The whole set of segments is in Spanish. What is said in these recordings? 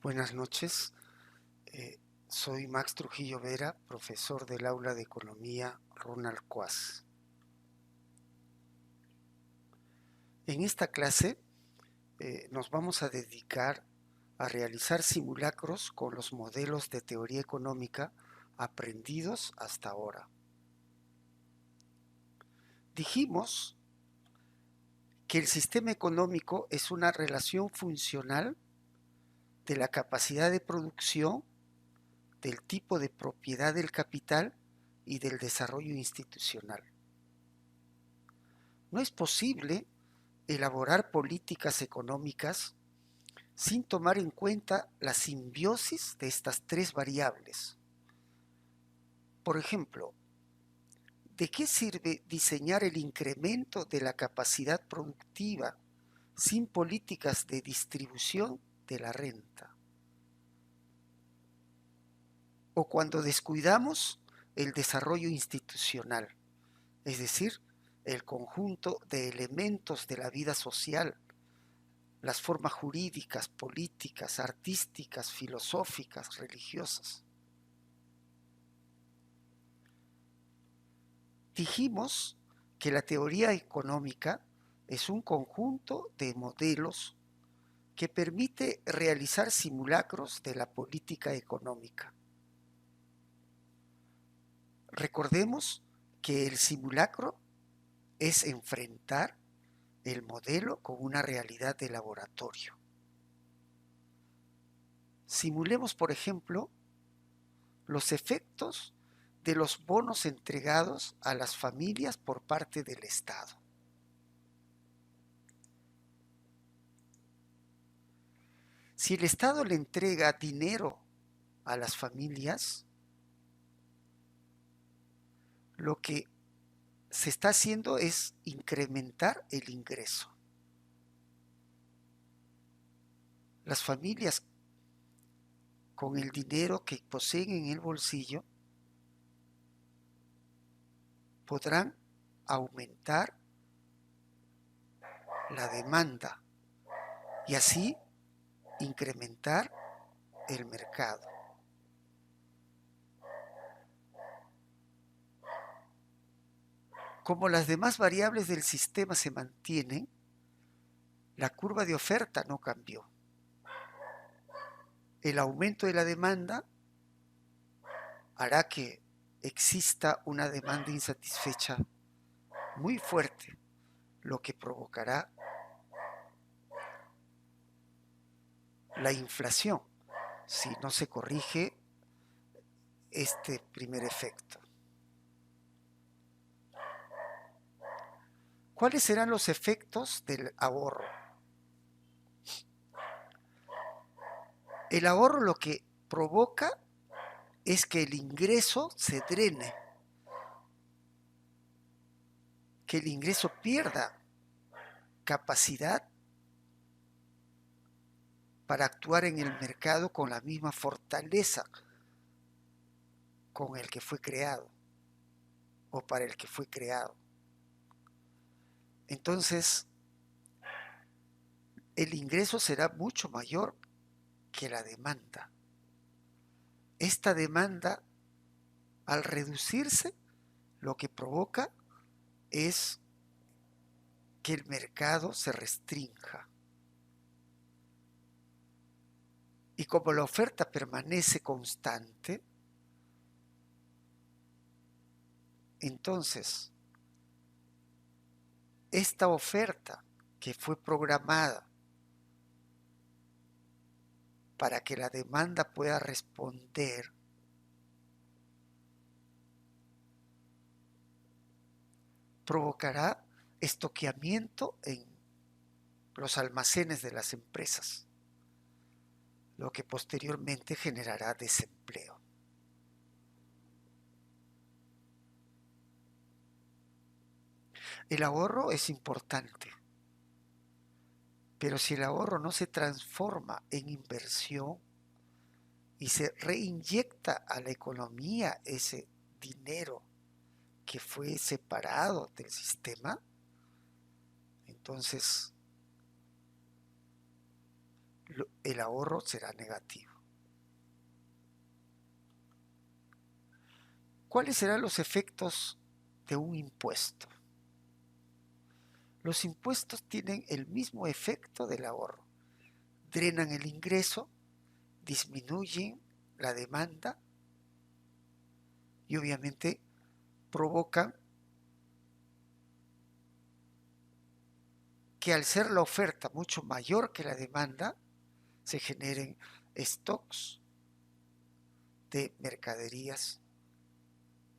Buenas noches, eh, soy Max Trujillo Vera, profesor del aula de economía Ronald Coase. En esta clase nos vamos a dedicar a realizar simulacros con los modelos de teoría económica aprendidos hasta ahora. Dijimos que el sistema económico es una relación funcional de la capacidad de producción, del tipo de propiedad del capital y del desarrollo institucional. No es posible elaborar políticas económicas sin tomar en cuenta la simbiosis de estas tres variables. Por ejemplo, ¿de qué sirve diseñar el incremento de la capacidad productiva sin políticas de distribución de la renta? O cuando descuidamos el desarrollo institucional, es decir, el conjunto de elementos de la vida social, las formas jurídicas, políticas, artísticas, filosóficas, religiosas. Dijimos que la teoría económica es un conjunto de modelos que permite realizar simulacros de la política económica. Recordemos que el simulacro es enfrentar el modelo con una realidad de laboratorio. Simulemos, por ejemplo, los efectos de los bonos entregados a las familias por parte del Estado. Si el Estado le entrega dinero a las familias, lo que se está haciendo es incrementar el ingreso. Las familias con el dinero que poseen en el bolsillo podrán aumentar la demanda y así incrementar el mercado. Como las demás variables del sistema se mantienen, la curva de oferta no cambió. El aumento de la demanda hará que exista una demanda insatisfecha muy fuerte, lo que provocará la inflación si no se corrige este primer efecto. ¿Cuáles serán los efectos del ahorro? El ahorro lo que provoca es que el ingreso se drene, que el ingreso pierda capacidad para actuar en el mercado con la misma fortaleza con el que fue creado o para el que fue creado. Entonces, el ingreso será mucho mayor que la demanda. Esta demanda, al reducirse, lo que provoca es que el mercado se restrinja. Y como la oferta permanece constante, entonces esta oferta que fue programada para que la demanda pueda responder, provocará estoqueamiento en los almacenes de las empresas, lo que posteriormente generará desempleo. El ahorro es importante, pero si el ahorro no se transforma en inversión y se reinyecta a la economía ese dinero que fue separado del sistema, entonces el ahorro será negativo. ¿Cuáles serán los efectos de un impuesto? Los impuestos tienen el mismo efecto del ahorro. Drenan el ingreso, disminuyen la demanda y obviamente provocan que al ser la oferta mucho mayor que la demanda, se generen stocks de mercaderías,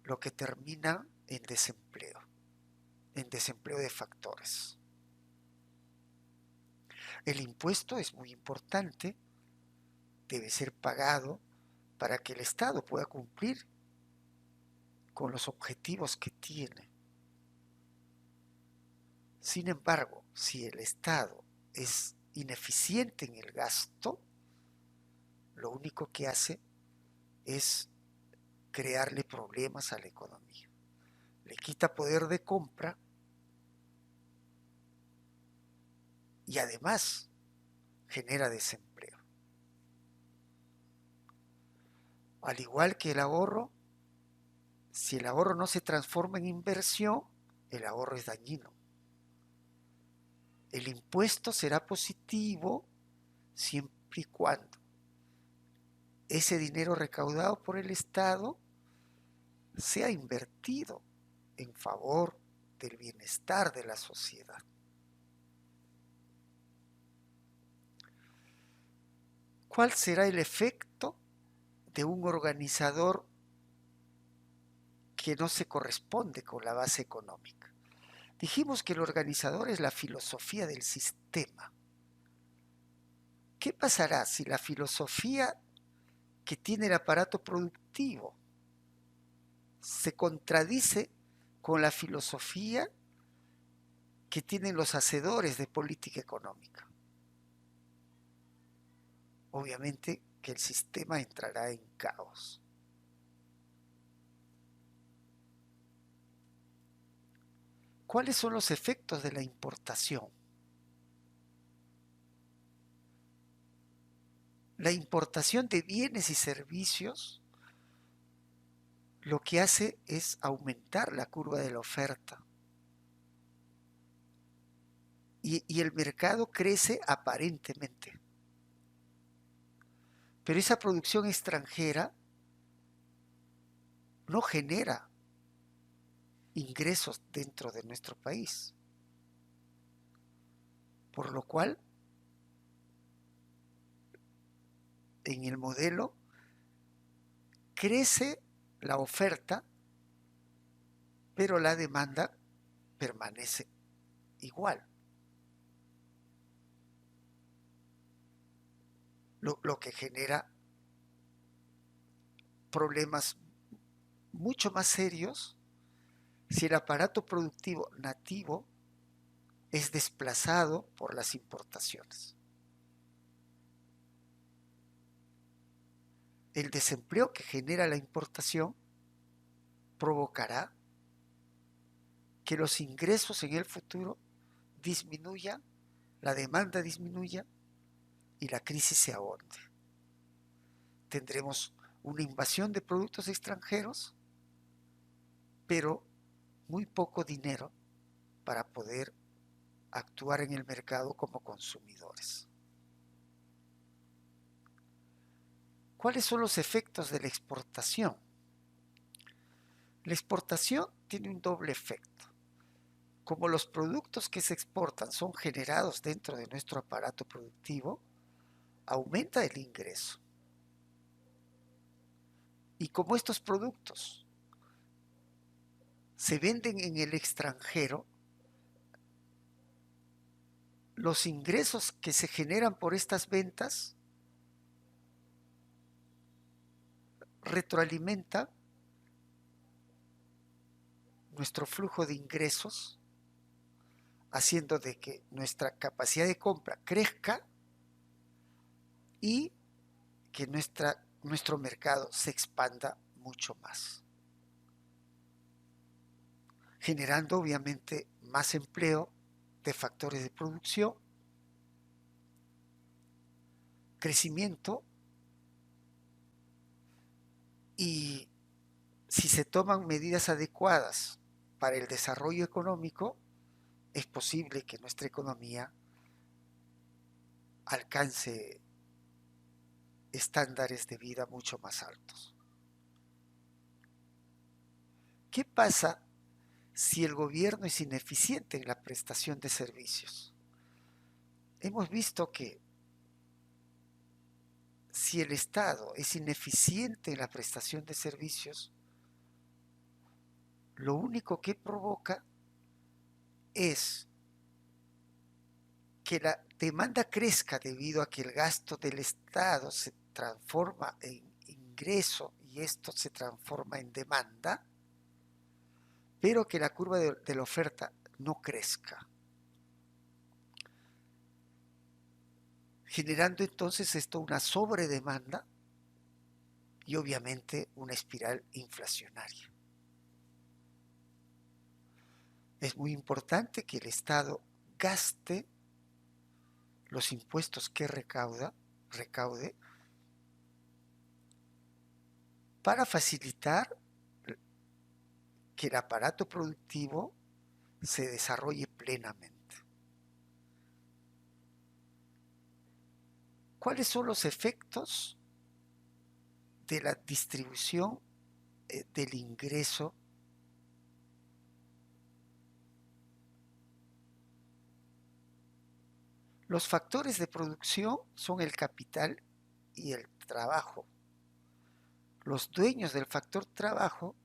lo que termina en desempleo de factores. El impuesto es muy importante, debe ser pagado para que el Estado pueda cumplir con los objetivos que tiene. Sin embargo, si el Estado es ineficiente en el gasto, lo único que hace es crearle problemas a la economía. Le quita poder de compra y además genera desempleo. Al igual que el ahorro, si el ahorro no se transforma en inversión, el ahorro es dañino. El impuesto será positivo siempre y cuando ese dinero recaudado por el Estado sea invertido en favor del bienestar de la sociedad. ¿Cuál será el efecto de un organizador que no se corresponde con la base económica? Dijimos que el organizador es la filosofía del sistema. ¿Qué pasará si la filosofía que tiene el aparato productivo se contradice con la filosofía que tienen los hacedores de política económica? Obviamente que el sistema entrará en caos. ¿Cuáles son los efectos de la importación? La importación de bienes y servicios lo que hace es aumentar la curva de la oferta. Y el mercado crece aparentemente. Pero esa producción extranjera no genera ingresos dentro de nuestro país. Por lo cual, en el modelo crece la oferta, pero la demanda permanece igual. Lo que genera problemas mucho más serios si el aparato productivo nativo es desplazado por las importaciones. El desempleo que genera la importación provocará que los ingresos en el futuro disminuyan, la demanda disminuya y la crisis se ahonde. Tendremos una invasión de productos extranjeros, pero muy poco dinero para poder actuar en el mercado como consumidores. ¿Cuáles son los efectos de la exportación? La exportación tiene un doble efecto. Como los productos que se exportan son generados dentro de nuestro aparato productivo, aumenta el ingreso. Y como estos productos se venden en el extranjero, los ingresos que se generan por estas ventas retroalimentan nuestro flujo de ingresos, haciendo de que nuestra capacidad de compra crezca y que nuestro mercado se expanda mucho más, generando obviamente más empleo de factores de producción crecimiento y si se toman medidas adecuadas para el desarrollo económico, es posible que nuestra economía alcance estándares de vida mucho más altos. ¿Qué pasa si el gobierno es ineficiente en la prestación de servicios? Hemos visto que si el Estado es ineficiente en la prestación de servicios, lo único que provoca es que la demanda crezca debido a que el gasto del Estado se transforma en ingreso y esto se transforma en demanda, pero que la curva de la oferta no crezca, generando entonces esto una sobredemanda y obviamente una espiral inflacionaria. Es muy importante que el Estado gaste los impuestos que recaude para facilitar que el aparato productivo se desarrolle plenamente. ¿Cuáles son los efectos de la distribución del ingreso? Los factores de producción son el capital y el trabajo. Los dueños del factor trabajo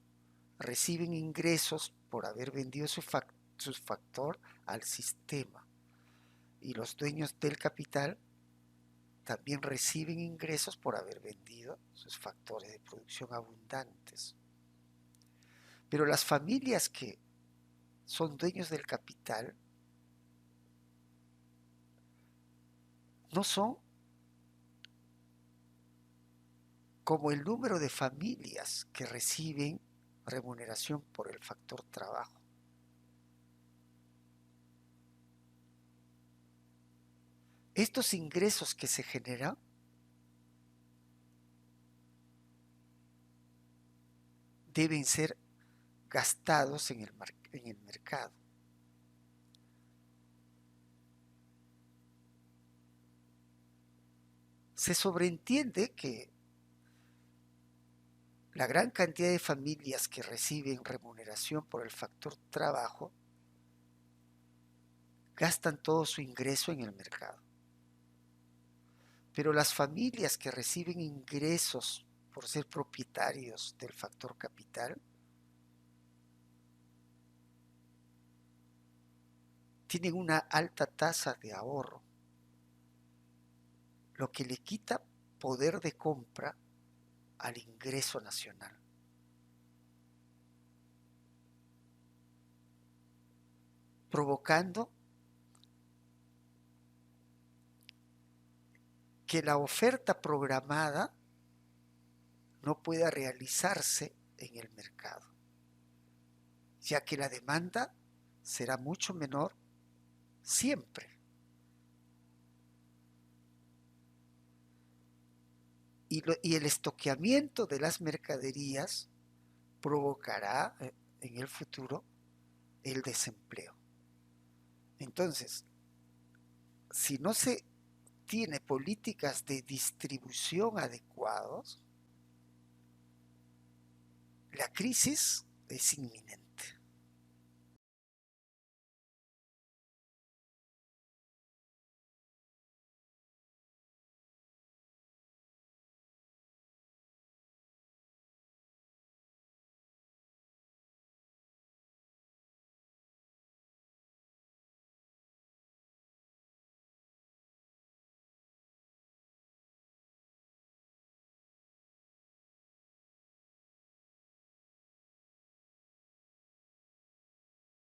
reciben ingresos por haber vendido su factor al sistema y los dueños del capital también reciben ingresos por haber vendido sus factores de producción abundantes. Pero las familias que son dueños del capital no son como el número de familias que reciben remuneración por el factor trabajo. Estos ingresos que se generan deben ser gastados en el mercado. Se sobreentiende que la gran cantidad de familias que reciben remuneración por el factor trabajo gastan todo su ingreso en el mercado. Pero las familias que reciben ingresos por ser propietarios del factor capital tienen una alta tasa de ahorro, lo que le quita poder de compra al ingreso nacional. Provocando que la oferta programada no pueda realizarse en el mercado, ya que la demanda será mucho menor siempre. Y el estoqueamiento de las mercaderías provocará en el futuro el desempleo. Entonces, si no se tiene políticas de distribución adecuadas, la crisis es inminente.